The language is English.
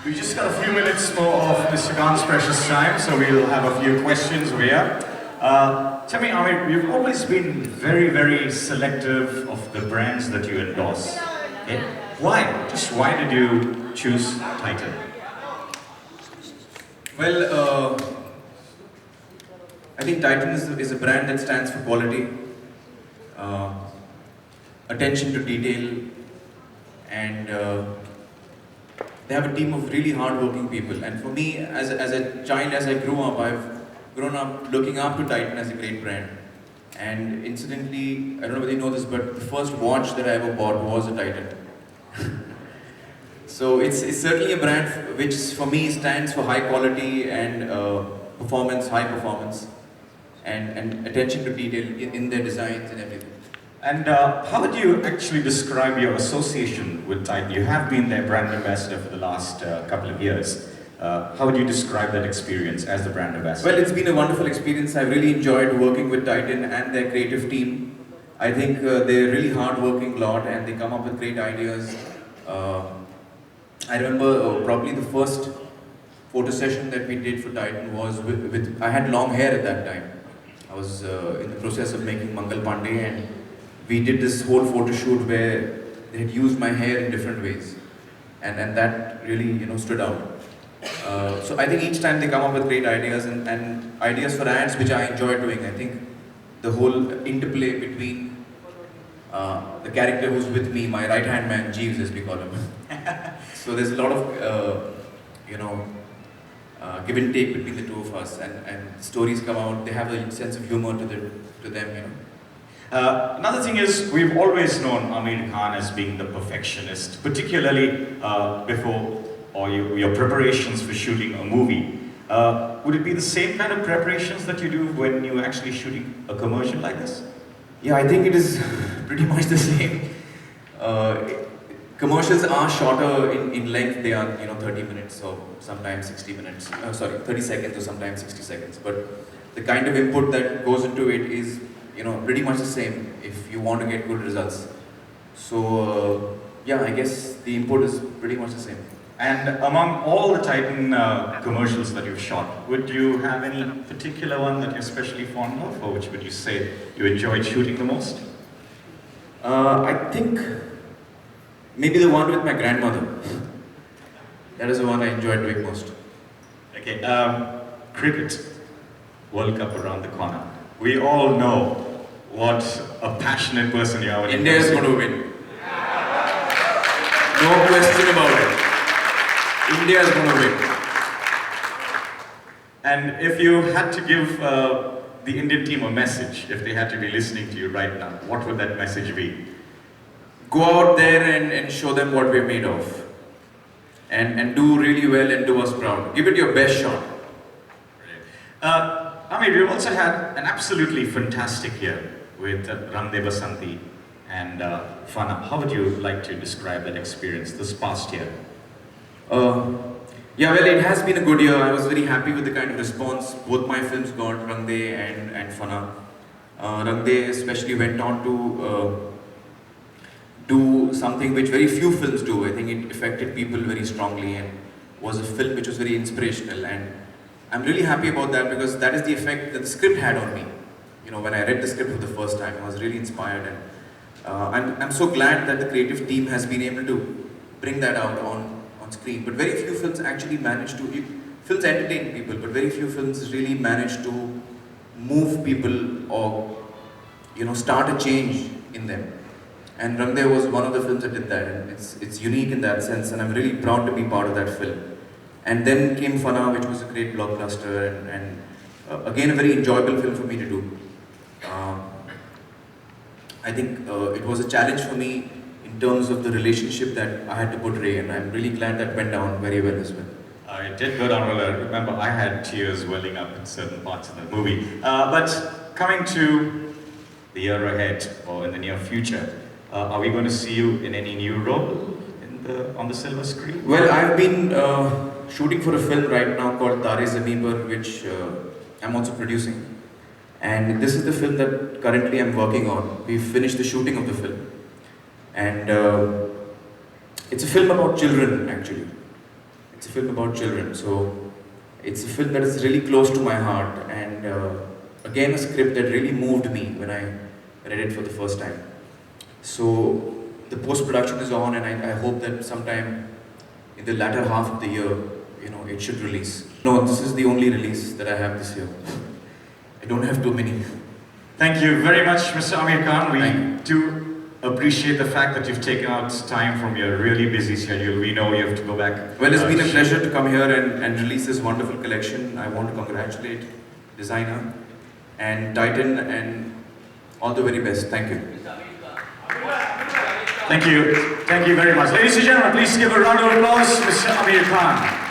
We just got a few minutes more of Mr. Khan's precious time, so we'll have a few questions over here. Tell me, Aamir, you've always been very, very selective of the brands that you endorse. Okay? Why? Just why did you choose Titan? Well, I think Titan is a brand that stands for quality, attention to detail, and they have a team of really hard-working people. And for me, as a child, as I grew up, I've grown up looking up to Titan as a great brand. And incidentally, I don't know whether you know this, but the first watch that I ever bought was a Titan. So it's certainly a brand which for me stands for high quality and performance, high performance, and attention to detail in their designs and everything. And how would you actually describe your association with Titan? You have been their brand ambassador for the last couple of years. How would you describe that experience as the brand ambassador? Well, it's been a wonderful experience. I really enjoyed working with Titan and their creative team. I think they're really hard-working lot and they come up with great ideas. I remember probably the first photo session that we did for Titan was with I had long hair at that time. I was in the process of making Mangal Pandey, and we did this whole photo shoot where they had used my hair in different ways, and that really stood out. So I think each time they come up with great ideas and ideas for ads which I enjoy doing. I think the whole interplay between the character who's with me, my right hand man, Jeeves as we call him. So there's a lot of give and take between the two of us, and stories come out. They have a sense of humor to them. Another thing is, we've always known Aamir Khan as being the perfectionist, particularly before or your preparations for shooting a movie. Would it be the same kind of preparations that you do when you're actually shooting a commercial like this? Yeah, I think it is pretty much the same. Commercials are shorter in length. They are 30 minutes or sometimes 60 minutes. 30 seconds or sometimes 60 seconds. But the kind of input that goes into it is pretty much the same if you want to get good results. So yeah, I guess the input is pretty much the same. And among all the Titan commercials that you've shot, would you have any particular one that you're especially fond of, or which would you say you enjoyed shooting the most? I think maybe the one with my grandmother. That is the one I enjoyed doing most. Okay, cricket, World Cup around the corner. We all know what a passionate person you are. India is going to win. No question about it. India is going to win. And if you had to give the Indian team a message, if they had to be listening to you right now, what would that message be? Go out there and show them what we're made of. And do really well and do us proud. Give it your best shot. Aamir, you also had an absolutely fantastic year with Rang De Basanti and Fana. How would you like to describe that experience this past year? Yeah, well, it has been a good year. I was very happy with the kind of response both my films got, Rang De and Fana. Rang De especially went on to do something which very few films do. I think it affected people very strongly and was a film which was very inspirational, and I'm really happy about that because that is the effect that the script had on me. When I read the script for the first time, I was really inspired, and I'm so glad that the creative team has been able to bring that out on screen. But very few films actually manage to, films entertain people, but very few films really manage to move people or start a change in them. And Rang De was one of the films that did that, and it's unique in that sense, and I'm really proud to be part of that film. And then came Fana, which was a great blockbuster, and again a very enjoyable film for me to do. I think it was a challenge for me in terms of the relationship that I had to portray, and I'm really glad that went down very well as well. It did go down well. I remember I had tears welling up in certain parts of the movie. But coming to the year ahead, or in the near future, are we going to see you in any new role on the silver screen? Well, I've been shooting for a film right now called Tare Zameen Par, which I'm also producing. And this is the film that currently I'm working on. We've finished the shooting of the film. And it's a film about children, actually. It's a film about children, so it's a film that is really close to my heart, and again a script that really moved me when I read it for the first time. So the post-production is on, and I hope that sometime in the latter half of the year, it should release. No, this is the only release that I have this year. I don't have too many. Thank you very much, Mr. Aamir Khan. We do appreciate the fact that you've taken out time from your really busy schedule. We know you have to go back. Well, it's been a pleasure to come here and release this wonderful collection. I want to congratulate designer and Titan and all the very best. Thank you. Thank you. Thank you very much. Ladies and gentlemen, please give a round of applause to Mr. Aamir Khan.